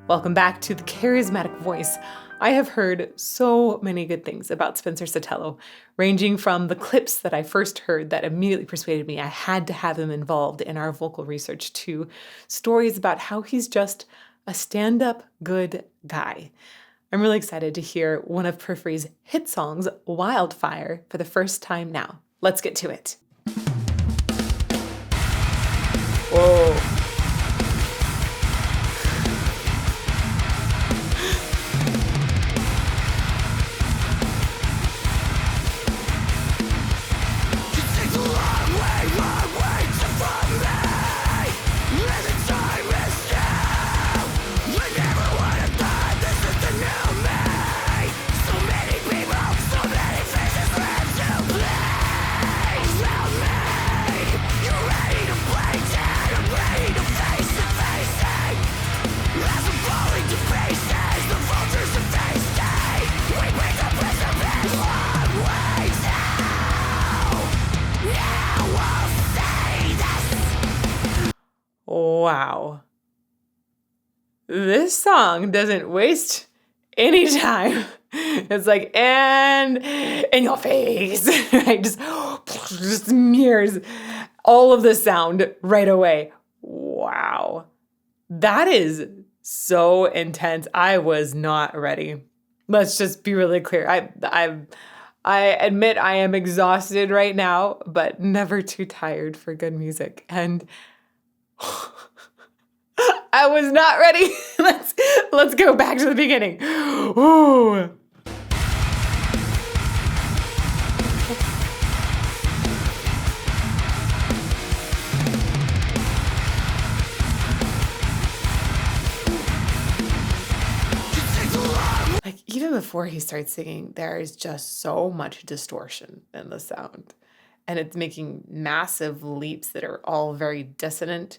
Welcome back to the Charismatic Voice. I have heard so many good things about Spencer Sotelo, ranging from the clips that I first heard that immediately persuaded me I had to have him involved in our vocal research to stories about how he's just a stand-up good guy. I'm really excited to hear one of Periphery's hit songs, Wildfire, for the first time now. Let's get to it. Whoa. Wow. This song doesn't waste any time. It's like, and in your face, right? Just smears all of the sound right away. Wow. That is so intense. I was not ready. Let's just be really clear. I admit I am exhausted right now, but never too tired for good music. And I was not ready. Let's go back to the beginning. Ooh. Like, even before he starts singing, there is just so much distortion in the sound. And it's making massive leaps that are all very dissonant.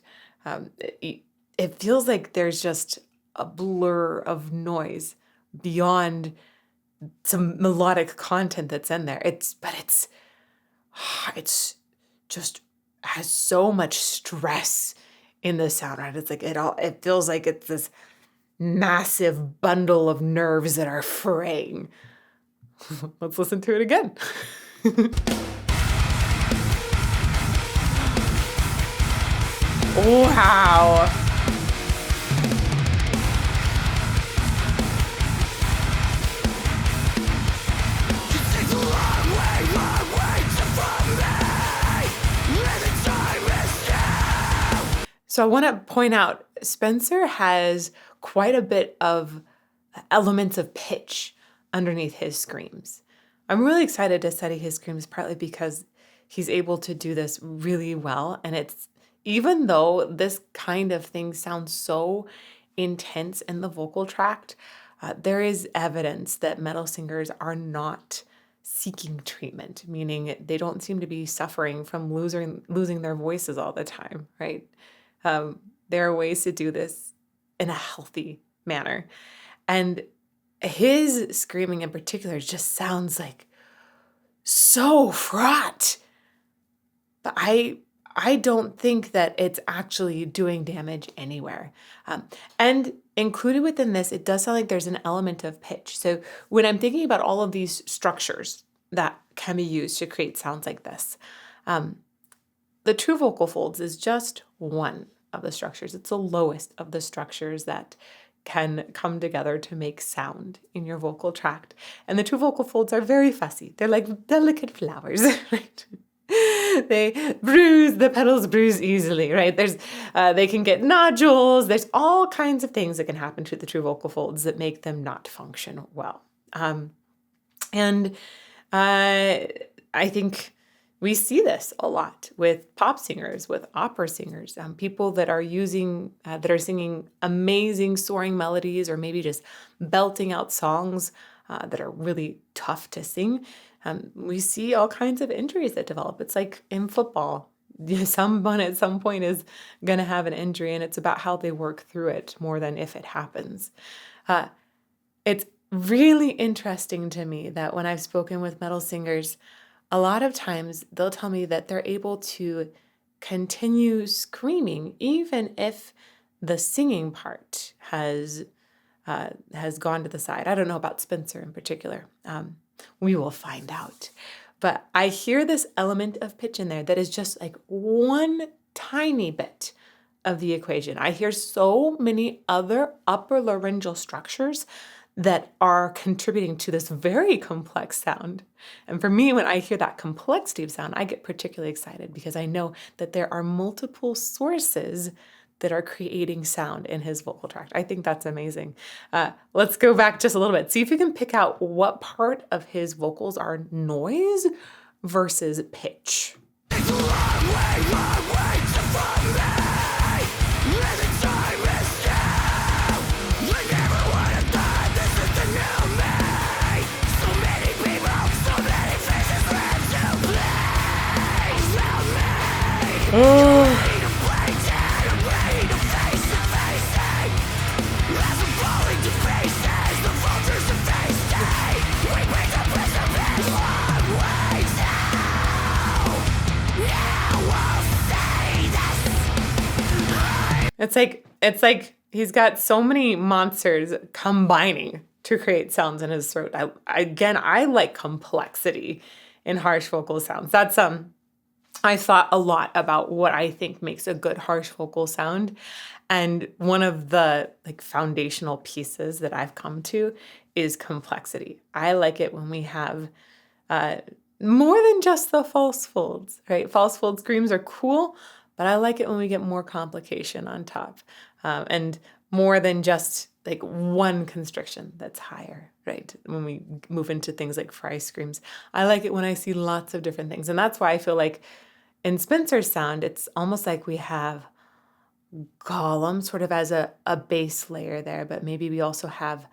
It feels like there's just a blur of noise beyond some melodic content that's in there. It's just has so much stress in the sound, right? It's like it feels like it's this massive bundle of nerves that are fraying. Let's listen to it again. Wow. So I want to point out, Spencer has quite a bit of elements of pitch underneath his screams. I'm really excited to study his screams, partly because he's able to do this really well. And it's, even though this kind of thing sounds so intense in the vocal tract, there is evidence that metal singers are not seeking treatment, meaning they don't seem to be suffering from losing their voices all the time, right? There are ways to do this in a healthy manner. And his screaming in particular just sounds like so fraught. But I don't think that it's actually doing damage anywhere. And included within this, it does sound like there's an element of pitch. So when I'm thinking about all of these structures that can be used to create sounds like this, the true vocal folds is just one of the structures. It's the lowest of the structures that can come together to make sound in your vocal tract. And the true vocal folds are very fussy. They're like delicate flowers, right? The petals bruise easily, right? They can get nodules. There's all kinds of things that can happen to the true vocal folds that make them not function well. And I think we see this a lot with pop singers, with opera singers, people that are singing amazing soaring melodies, or maybe just belting out songs that are really tough to sing. We see all kinds of injuries that develop. It's like in football. Someone at some point is going to have an injury, and it's about how they work through it more than if it happens. It's really interesting to me that when I've spoken with metal singers, a lot of times they'll tell me that they're able to continue screaming even if the singing part has has gone to the side. I don't know about Spencer in particular. We will find out. But I hear this element of pitch in there that is just like one tiny bit of the equation. I hear so many other upper laryngeal structures that are contributing to this very complex sound. And for me, when I hear that complexity of sound, I get particularly excited because I know that there are multiple sources that are creating sound in his vocal tract. I think that's amazing. Let's go back just a little bit. See if you can pick out what part of his vocals are noise versus pitch. Oh. It's like he's got so many monsters combining to create sounds in his throat. I like complexity in harsh vocal sounds. That's I thought a lot about what I think makes a good harsh vocal sound. And one of the like foundational pieces that I've come to is complexity. I like it when we have more than just the false folds, right? False fold screams are cool, but I like it when we get more complication on top, and more than just like one constriction that's higher, right? When we move into things like fry screams, I like it when I see lots of different things. And that's why I feel like in Spencer's sound, it's almost like we have Gollum sort of as a base layer there, but maybe we also have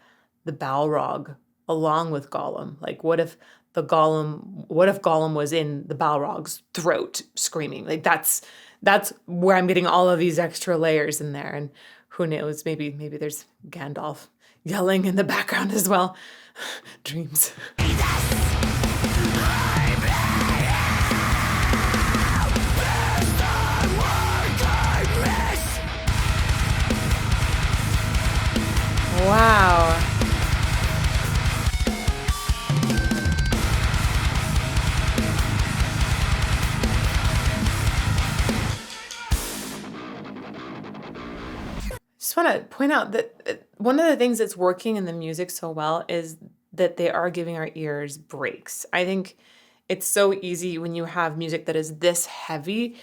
the Balrog along with Gollum. Like what if Gollum was in the Balrog's throat screaming? Like that's where I'm getting all of these extra layers in there. And who knows, maybe there's Gandalf yelling in the background as well. Dreams. Wow. Just want to point out that one of the things that's working in the music so well is that they are giving our ears breaks. I think it's so easy when you have music that is this heavy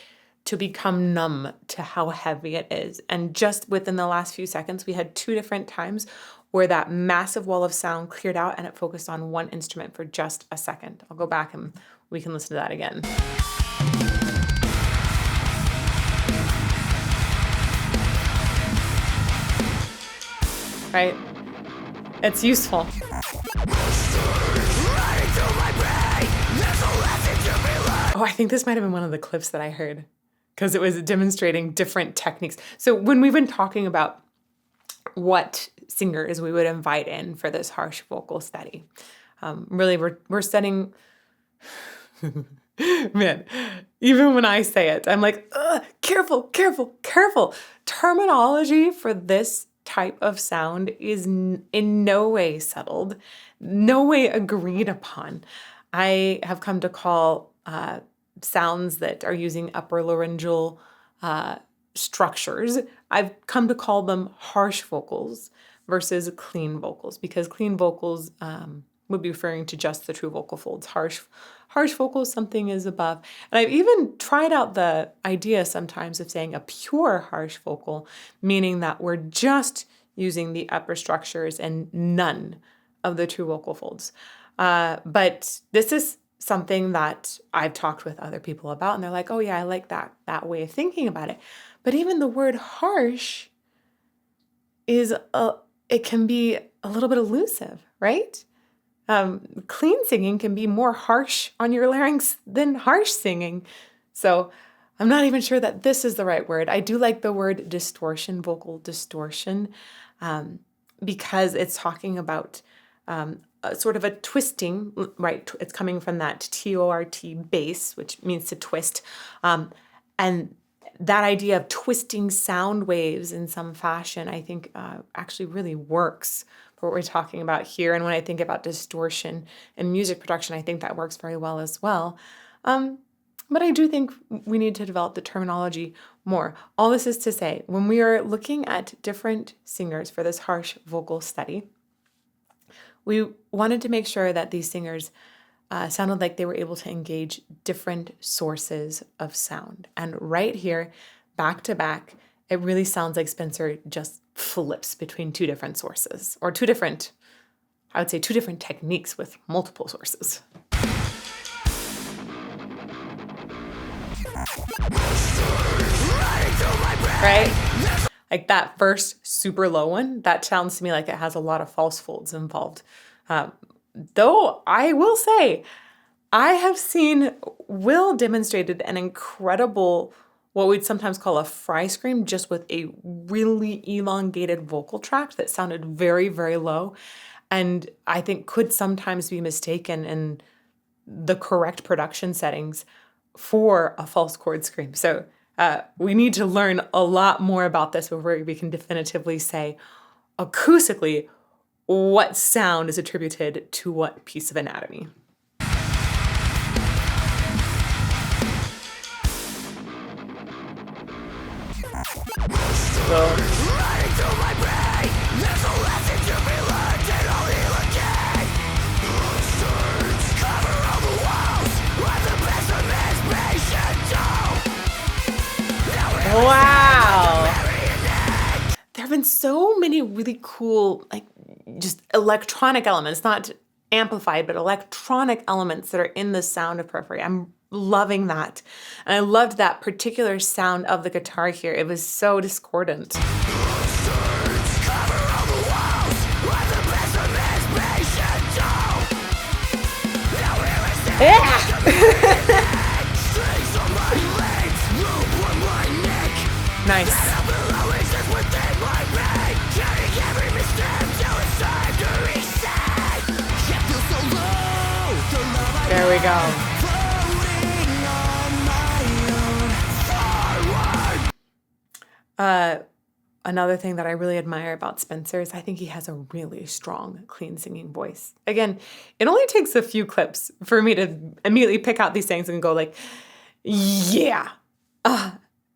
to become numb to how heavy it is. And just within the last few seconds, we had 2 different times where that massive wall of sound cleared out and it focused on one instrument for just a second. I'll go back and we can listen to that again. Right? It's useful. Oh, I think this might have been one of the clips that I heard because it was demonstrating different techniques. So when we've been talking about what singers we would invite in for this harsh vocal study, really we're studying, man, even when I say it, I'm like, careful, careful, careful. Terminology for this type of sound is in no way settled, no way agreed upon. I have come to call sounds that are using upper laryngeal structures, I've come to call them harsh vocals versus clean vocals, because clean vocals would be referring to just the true vocal folds. Harsh vocals, something is above. And I've even tried out the idea sometimes of saying a pure harsh vocal, meaning that we're just using the upper structures and none of the true vocal folds. But this is something that I've talked with other people about, and they're like, oh yeah, I like that way of thinking about it. But even the word harsh it can be a little bit elusive, right? Clean singing can be more harsh on your larynx than harsh singing. So I'm not even sure that this is the right word. I do like the word distortion, vocal distortion, because it's talking about sort of a twisting, right? It's coming from that TORT base, which means to twist. And that idea of twisting sound waves in some fashion, I think actually really works for what we're talking about here. And when I think about distortion in music production, I think that works very well as well. But I do think we need to develop the terminology more. All this is to say, when we are looking at different singers for this harsh vocal study, we wanted to make sure that these singers sounded like they were able to engage different sources of sound. And right here, back to back, it really sounds like Spencer just flips between two different sources, or I would say two different techniques with multiple sources. Right? Like that first super low one, that sounds to me like it has a lot of false folds involved. Though I will say, I have seen Will demonstrated an incredible, what we'd sometimes call a fry scream, just with a really elongated vocal tract that sounded very, very low. And I think could sometimes be mistaken in the correct production settings for a false chord scream. So we need to learn a lot more about this before we can definitively say acoustically what sound is attributed to what piece of anatomy. Wow. There have been so many really cool, like just electronic elements, not amplified, but electronic elements that are in the sound of Periphery. I'm loving that. And I loved that particular sound of the guitar here. It was so discordant. Yeah. Nice. There we go. Another thing that I really admire about Spencer is I think he has a really strong, clean singing voice. Again, it only takes a few clips for me to immediately pick out these things and go like, yeah.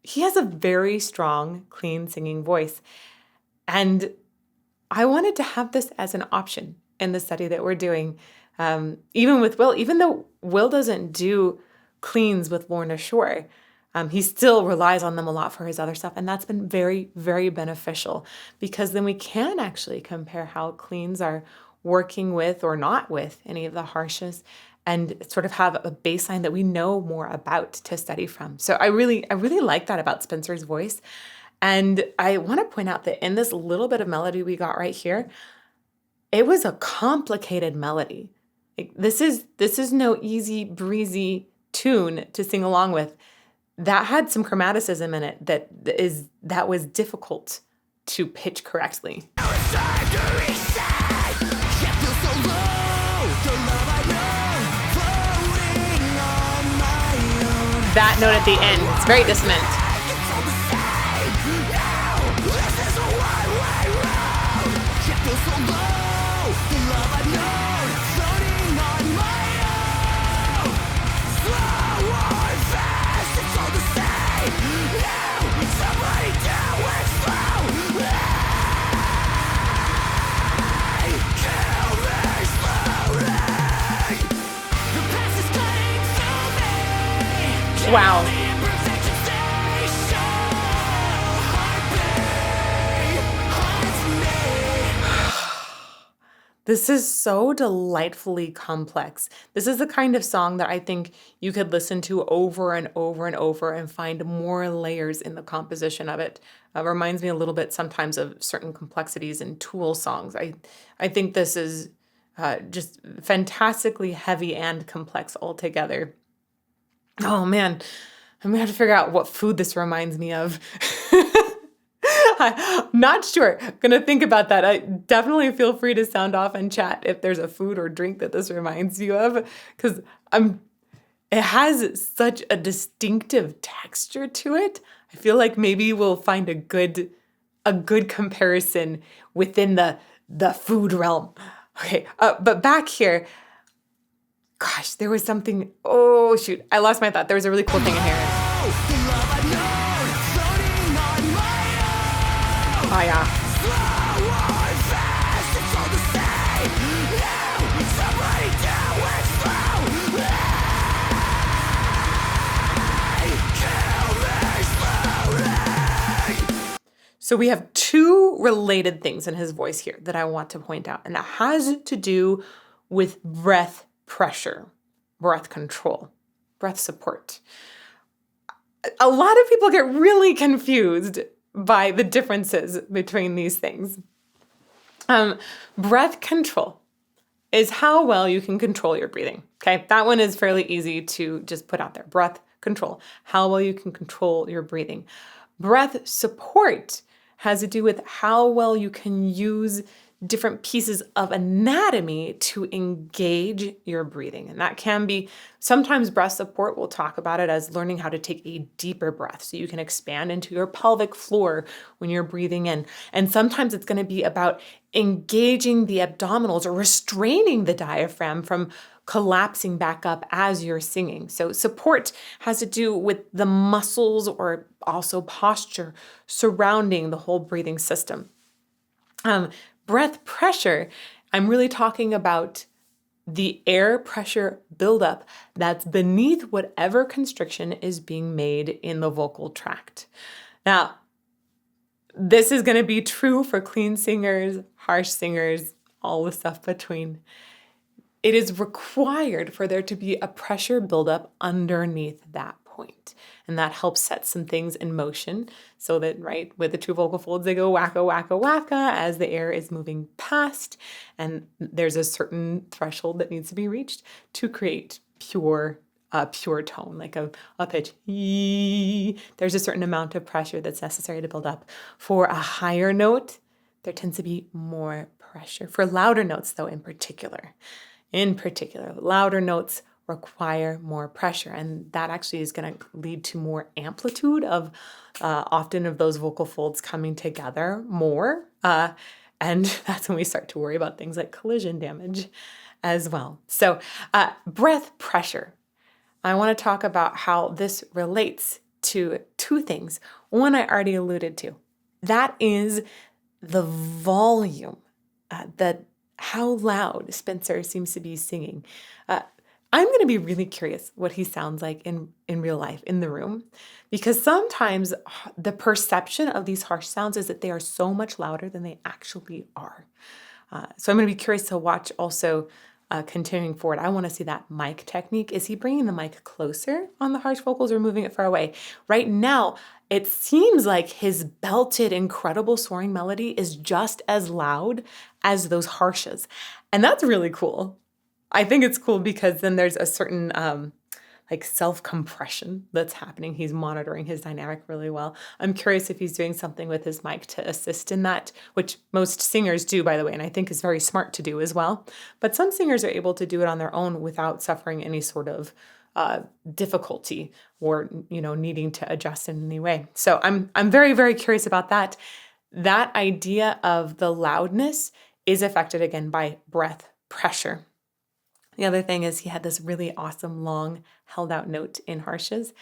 He has a very strong, clean singing voice. And I wanted to have this as an option in the study that we're doing. Even with Will, even though Will doesn't do cleans with Lorna Shore, he still relies on them a lot for his other stuff. And that's been very, very beneficial because then we can actually compare how cleans are working with or not with any of the harshes and sort of have a baseline that we know more about to study from. So I really like that about Spencer's voice. And I want to point out that in this little bit of melody we got right here, it was a complicated melody. This is no easy breezy tune to sing along with. That had some chromaticism in it that was difficult to pitch correctly. That note at the end, it's very dissonant. Wow. This is so delightfully complex. This is the kind of song that I think you could listen to over and over and over and find more layers in the composition of it. Reminds me a little bit sometimes of certain complexities in Tool songs. I think this is just fantastically heavy and complex altogether. Oh man, I'm gonna have to figure out what food this reminds me of. I'm not sure. Gonna think about that. I definitely feel free to sound off and chat if there's a food or drink that this reminds you of, because it has such a distinctive texture to it. I feel like maybe we'll find a good comparison within the food realm. Okay, but back here, gosh, there was something. Oh shoot, I lost my thought. There was a really cool thing in here. Oh yeah. So we have two related things in his voice here that I want to point out, and that has to do with breath pressure, breath control, breath support. A lot of people get really confused by the differences between these things. Breath control is how well you can control your breathing. Okay, that one is fairly easy to just put out there. Breath control, how well you can control your breathing. Breath support has to do with how well you can use different pieces of anatomy to engage your breathing. And that can be, sometimes breath support, we'll talk about it as learning how to take a deeper breath so you can expand into your pelvic floor when you're breathing in. And sometimes it's going to be about engaging the abdominals or restraining the diaphragm from collapsing back up as you're singing. So support has to do with the muscles or also posture surrounding the whole breathing system. Breath pressure, I'm really talking about the air pressure buildup that's beneath whatever constriction is being made in the vocal tract. Now, this is going to be true for clean singers, harsh singers, all the stuff between. It is required for there to be a pressure buildup underneath that point. And that helps set some things in motion so that, right, with the two vocal folds, they go wacka, wacka, wacka as the air is moving past. And there's a certain threshold that needs to be reached to create pure tone, like a pitch. There's a certain amount of pressure that's necessary to build up. For a higher note, there tends to be more pressure. For louder notes, though, in particular, louder notes require more pressure, and that actually is going to lead to more amplitude of often of those vocal folds coming together more, and that's when we start to worry about things like collision damage as well. So breath pressure. I want to talk about how this relates to two things. One I already alluded to. That is the volume, how loud Spencer seems to be singing. I'm going to be really curious what he sounds like in real life, in the room, because sometimes the perception of these harsh sounds is that they are so much louder than they actually are. So I'm going to be curious to watch also continuing forward. I want to see that mic technique. Is he bringing the mic closer on the harsh vocals or moving it far away? Right now, it seems like his belted, incredible soaring melody is just as loud as those harshes. And that's really cool. I think it's cool because then there's a certain like self-compression that's happening. He's monitoring his dynamic really well. I'm curious if he's doing something with his mic to assist in that, which most singers do, by the way, and I think is very smart to do as well. But some singers are able to do it on their own without suffering any sort of difficulty or, needing to adjust in any way. So I'm very, very curious about that. That idea of the loudness is affected again by breath pressure. The other thing is he had this really awesome long held out note in harshes.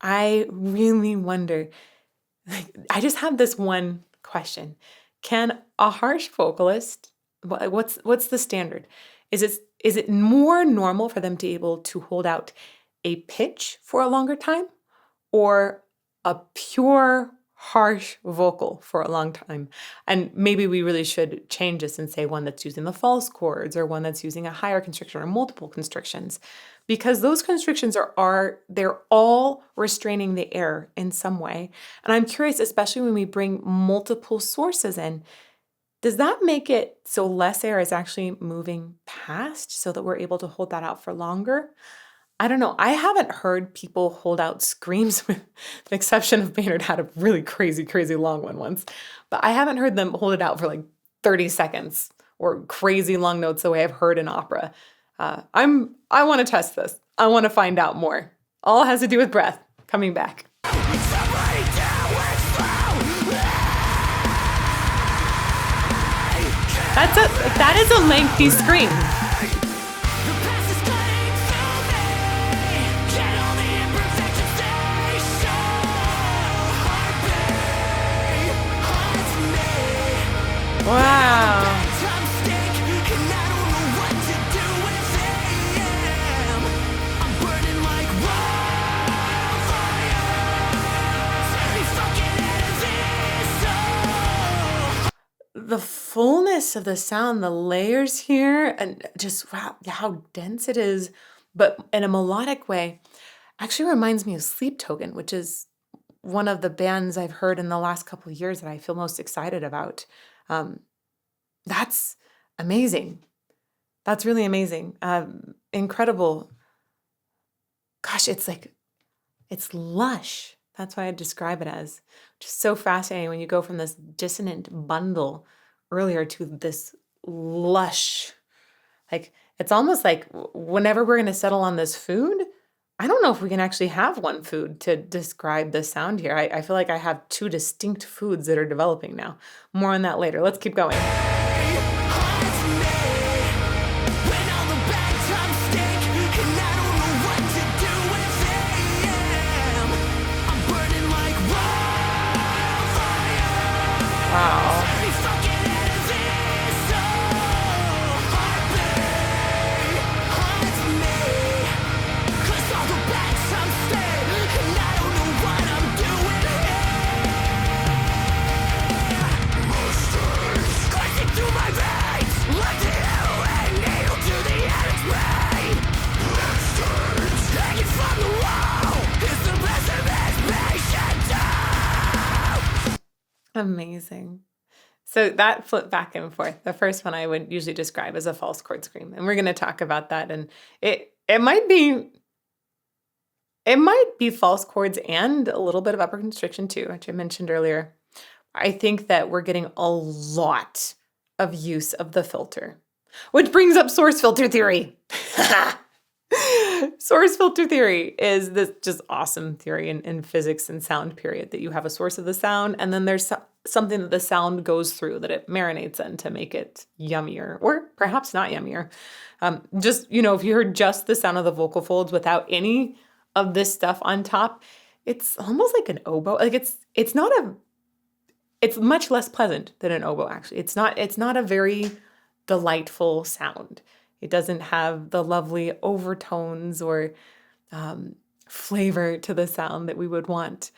I really wonder, I just have this one question. Can a harsh vocalist, what's the standard? Is it more normal for them to be able to hold out a pitch for a longer time or a pure harsh vocal for a long time? And maybe we really should change this and say one that's using the false chords or one that's using a higher constriction or multiple constrictions, because those constrictions they're all restraining the air in some way. And I'm curious, especially when we bring multiple sources in, does that make it so less air is actually moving past so that we're able to hold that out for longer? I don't know. I haven't heard people hold out screams, with the exception of Maynard had a really crazy, crazy long one once. But I haven't heard them hold it out for like 30 seconds or crazy long notes the way I've heard in opera. I want to test this. I want to find out more. All has to do with breath. Coming back. Somebody That is a lengthy scream. Wow. The fullness of the sound, the layers here, and just wow, how dense it is, but in a melodic way, actually reminds me of Sleep Token, which is one of the bands I've heard in the last couple of years that I feel most excited about. Um, that's amazing. That's really amazing. Incredible. Gosh, it's lush. That's why I describe it as. Just so fascinating when you go from this dissonant bundle earlier to this lush. Like, it's almost like whenever we're going to settle on this food, I don't know if we can actually have one food to describe the sound here. I feel like I have two distinct foods that are developing now. More on that later. Let's keep going. Wow. Amazing. So that flipped back and forth. The first one I would usually describe as a false chord scream, and we're going to talk about that. And it might be false chords and a little bit of upper constriction too, which I mentioned earlier. I think that we're getting a lot of use of the filter, which brings up source filter theory. Source filter theory is this just awesome theory in physics and sound, period, that you have a source of the sound, and then there's something that the sound goes through that it marinates in to make it yummier, or perhaps not yummier. Just, if you heard just the sound of the vocal folds without any of this stuff on top, it's almost like an oboe. Like it's much less pleasant than an oboe, actually. It's not a very delightful sound. It doesn't have the lovely overtones or flavor to the sound that we would want.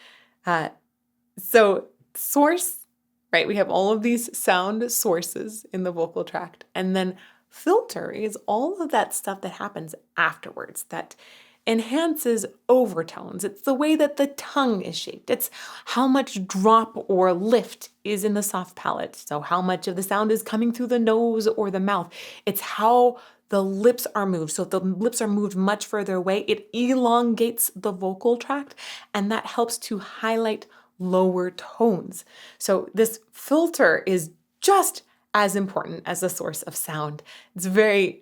So source, right? We have all of these sound sources in the vocal tract. And then filter is all of that stuff that happens afterwards that enhances overtones. It's the way that the tongue is shaped. It's how much drop or lift is in the soft palate. So how much of the sound is coming through the nose or the mouth. It's how the lips are moved. So if the lips are moved much further away, it elongates the vocal tract, and that helps to highlight lower tones. So this filter is just as important as the source of sound. It's very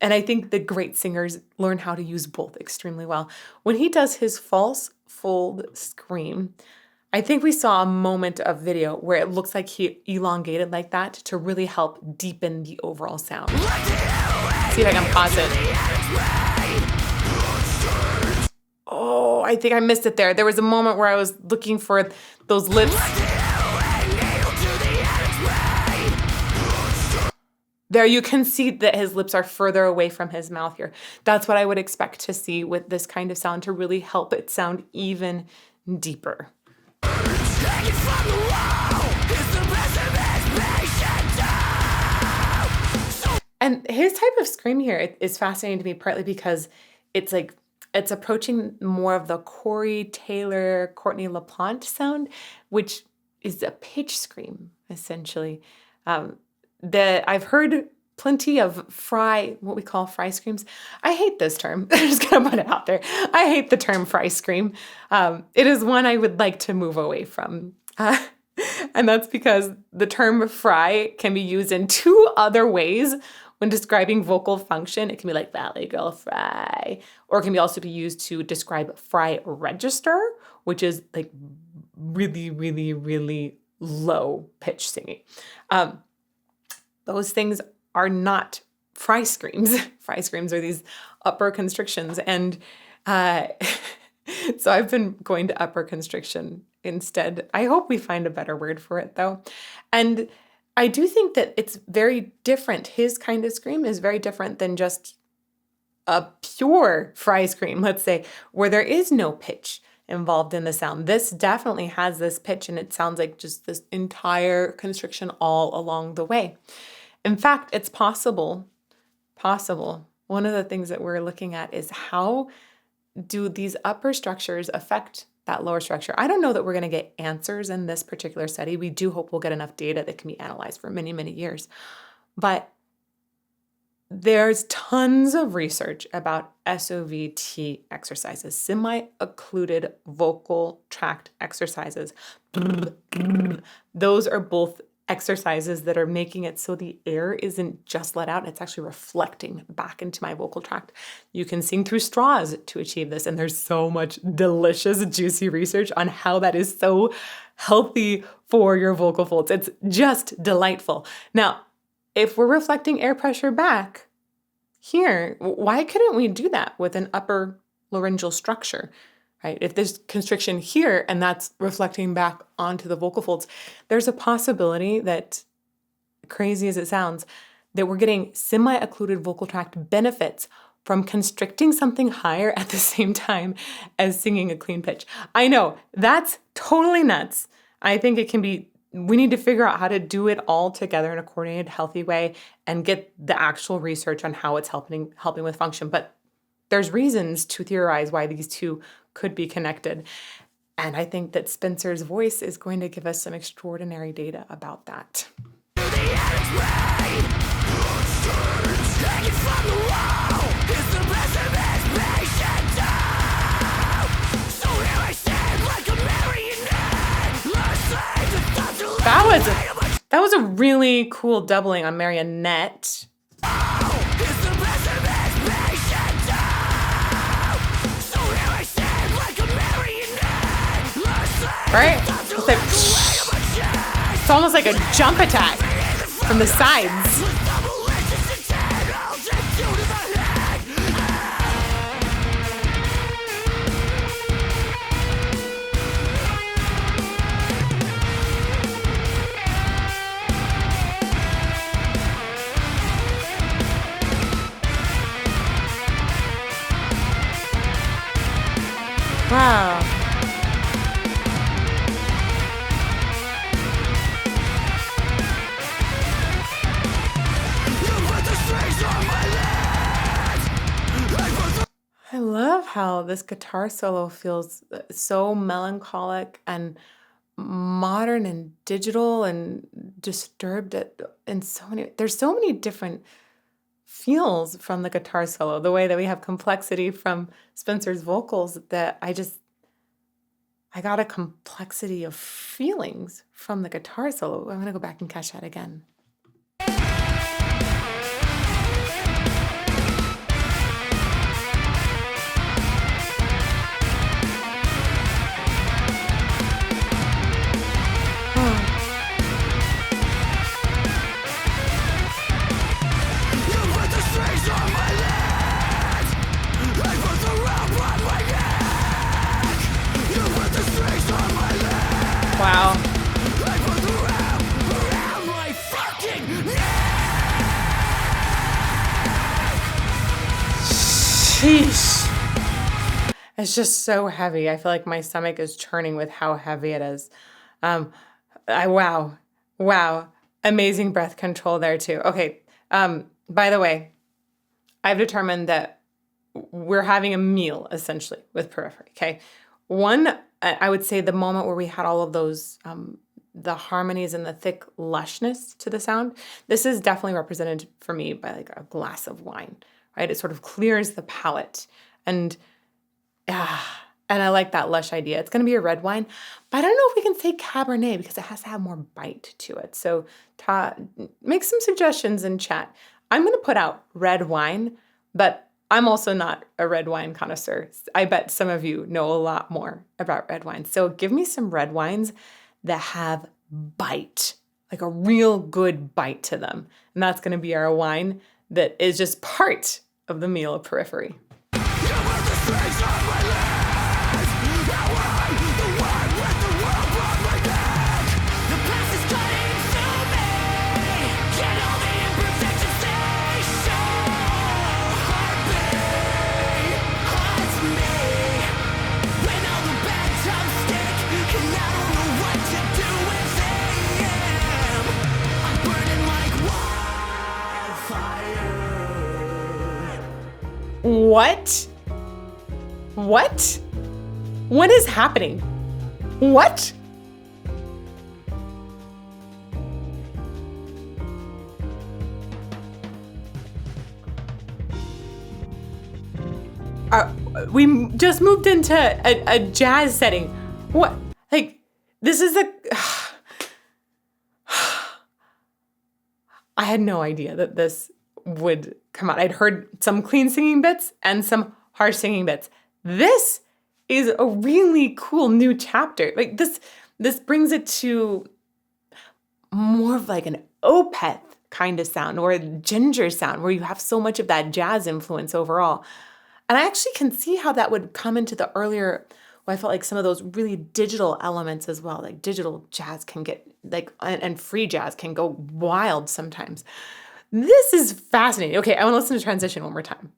and I think the great singers learn how to use both extremely well. When he does his false fold scream, I think we saw a moment of video where it looks like he elongated like that to really help deepen the overall sound. See if I can pause it. Oh, I think I missed it there. There was a moment where I was looking for those lips. There you can see that his lips are further away from his mouth here. That's what I would expect to see with this kind of sound to really help it sound even deeper. And his type of scream here is fascinating to me, partly because it's approaching more of the Corey Taylor, Courtney LaPlante sound, which is a pitch scream, essentially. I've heard plenty of what we call fry screams. I hate this term. I'm just going to put it out there. I hate the term fry scream. It is one I would like to move away from. And that's because the term fry can be used in two other ways when describing vocal function. It can be like Valley Girl fry, or it can also be used to describe fry register, which is like really, really, really low pitch singing. Those things are not fry screams. Fry screams are these upper constrictions. And uh, so I've been going to upper constriction instead. I hope we find a better word for it, though. And I do think that it's very different. His kind of scream is very different than just a pure fry scream, let's say, where there is no pitch involved in the sound. This definitely has this pitch, and it sounds like just this entire constriction all along the way. In fact, it's possible. One of the things that we're looking at is how do these upper structures affect that lower structure? I don't know that we're going to get answers in this particular study. We do hope we'll get enough data that can be analyzed for many, many years. But there's tons of research about SOVT exercises, semi-occluded vocal tract exercises. Those are both exercises that are making it so the air isn't just let out, it's actually reflecting back into my vocal tract. You can sing through straws to achieve this, and there's so much delicious, juicy research on how that is so healthy for your vocal folds. It's just delightful. Now, if we're reflecting air pressure back here, why couldn't we do that with an upper laryngeal structure? Right? If there's constriction here and that's reflecting back onto the vocal folds, there's a possibility that, crazy as it sounds, that we're getting semi-occluded vocal tract benefits from constricting something higher at the same time as singing a clean pitch. I know, that's totally nuts. I think it can be, we need to figure out how to do it all together in a coordinated, healthy way and get the actual research on how it's helping with function. But there's reasons to theorize why these two could be connected. And I think that Spencer's voice is going to give us some extraordinary data about that. That was a really cool doubling on marionette. Right? It's almost like a jump attack from the sides. Wow. I love how this guitar solo feels so melancholic and modern and digital and disturbed in so many, there's so many different feels from the guitar solo, the way that we have complexity from Spencer's vocals, that I got a complexity of feelings from the guitar solo. I'm going to go back and catch that again. Wow. Sheesh. It's just so heavy. I feel like my stomach is churning with how heavy it is. Wow. Amazing breath control there too. Okay. By the way, I've determined that we're having a meal essentially with Periphery. Okay. One, I would say the moment where we had all of those, the harmonies and the thick lushness to the sound, this is definitely represented for me by like a glass of wine, right? It sort of clears the palate, and I like that lush idea. It's going to be a red wine, but I don't know if we can say Cabernet because it has to have more bite to it. So make some suggestions in chat. I'm going to put out red wine, but I'm also not a red wine connoisseur. I bet some of you know a lot more about red wine. So give me some red wines that have bite, like a real good bite to them. And that's going to be our wine that is just part of the meal of Periphery. What? What? What is happening? What? We just moved into a jazz setting. What? Like, this is a... I had no idea that this would come out. I'd heard some clean singing bits and some harsh singing bits. This is a really cool new chapter. Like this brings it to more of like an opeth kind of sound or a ginger sound where you have so much of that jazz influence overall. And I actually can see how that would come into the earlier, I felt like some of those really digital elements as well. Like digital jazz can get like, and free jazz can go wild sometimes. This is fascinating. Okay, I want to listen to transition one more time.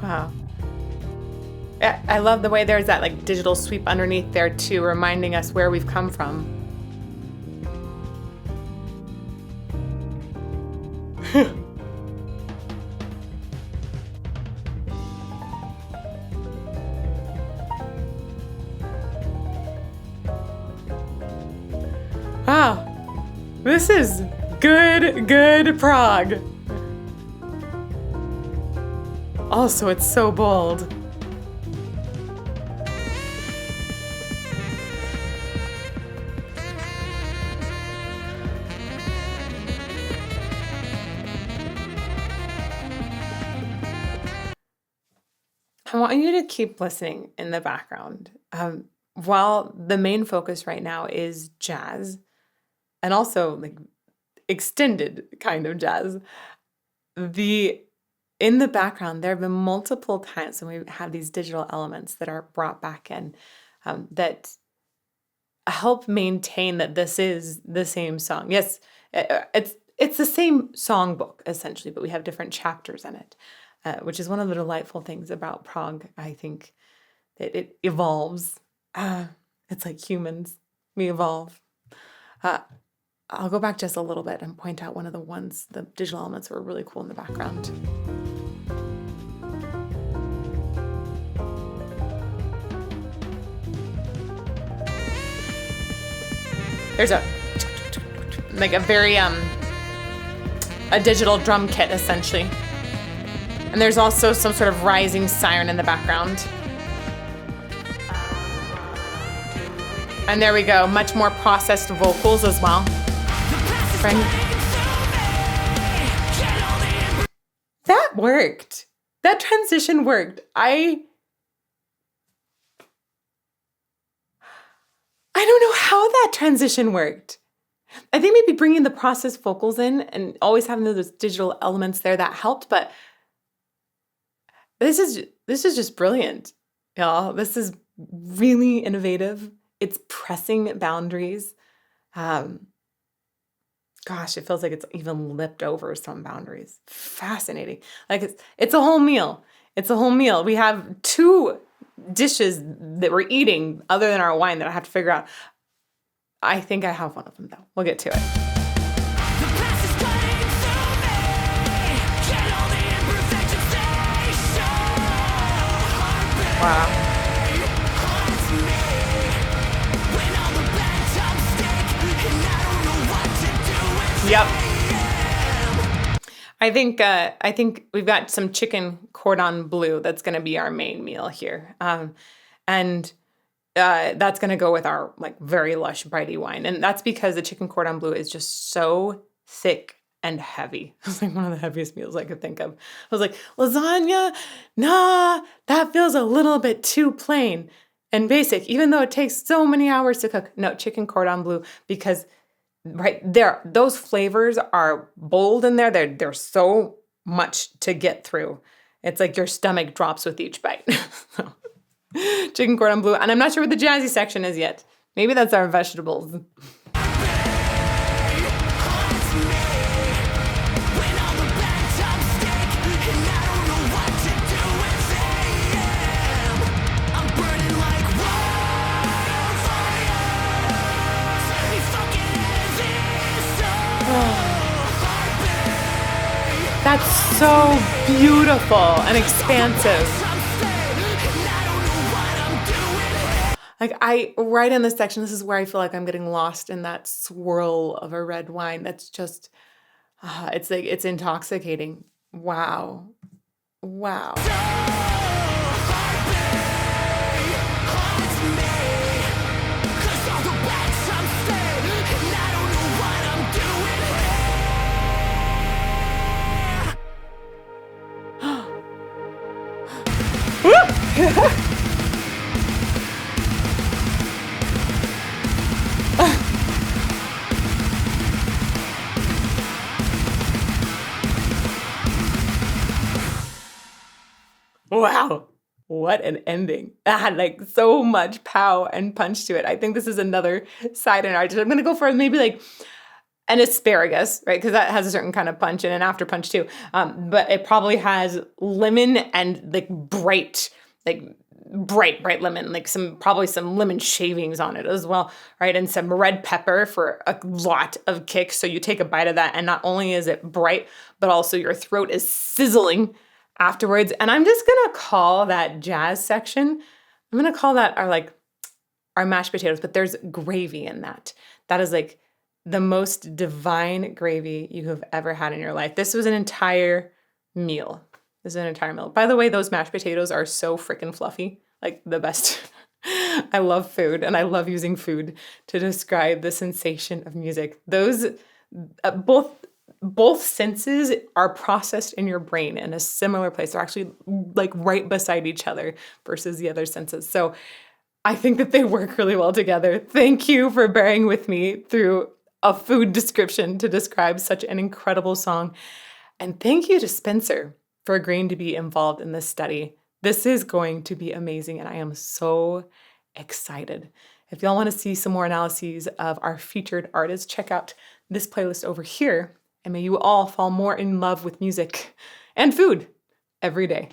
Wow. I love the way there's that like digital sweep underneath there too, reminding us where we've come from. Wow, this is good prog. Also, it's so bold. I want you to keep listening in the background. While the main focus right now is jazz, and also like extended kind of jazz, in the background, there have been multiple times when we have these digital elements that are brought back in that help maintain that this is the same song. Yes, it's the same songbook essentially, but we have different chapters in it, which is one of the delightful things about prog. I think that it evolves. It's like humans, we evolve. I'll go back just a little bit and point out one of the digital elements were really cool in the background. There's a very, a digital drum kit essentially. And there's also some sort of rising siren in the background. And there we go, much more processed vocals as well. That worked. That transition worked. I don't know how that transition worked. I think maybe bringing the processed vocals in and always having those digital elements there, that helped, but this is just brilliant, y'all. This is really innovative. It's pressing boundaries. Gosh, it feels like it's even lipped over some boundaries. Fascinating. Like it's a whole meal. It's a whole meal. We have 2 dishes that we're eating other than our wine that I have to figure out. I think I have one of them though. We'll get to it. Wow. Yep. I think we've got some chicken cordon bleu that's going to be our main meal here, and that's going to go with our like very lush brighty wine, and that's because the chicken cordon bleu is just so thick and heavy. It's like one of the heaviest meals I could think of. I was like, lasagna, nah, that feels a little bit too plain and basic, even though it takes so many hours to cook. No, chicken cordon bleu, because right there, those flavors are bold in there. There's so much to get through. It's like your stomach drops with each bite. So, chicken cordon bleu, and I'm not sure what the jazzy section is yet. Maybe that's our vegetables. That's so beautiful and expansive. Like right in this section, this is where I feel like I'm getting lost in that swirl of a red wine. That's just, it's like, it's intoxicating. Wow. Wow. Wow. What an ending. That had like so much pow and punch to it. I think this is another side in art. I'm going to go for maybe like an asparagus, right? Because that has a certain kind of punch and an after punch too. But it probably has lemon and like bright lemon, like probably some lemon shavings on it as well, right? And some red pepper for a lot of kick. So you take a bite of that, and not only is it bright, but also your throat is sizzling afterwards. And I'm just gonna call that jazz section, I'm gonna call that our mashed potatoes, but there's gravy in that. That is like the most divine gravy you have ever had in your life. This was an entire meal. This is an entire meal. By the way, those mashed potatoes are so freaking fluffy, like the best. I love food, and I love using food to describe the sensation of music. Those, both senses are processed in your brain in a similar place. They're actually like right beside each other versus the other senses. So I think that they work really well together. Thank you for bearing with me through a food description to describe such an incredible song. And thank you to Spencer for agreeing to be involved in this study. This is going to be amazing, and I am so excited. If y'all want to see some more analyses of our featured artists, check out this playlist over here, and may you all fall more in love with music and food every day.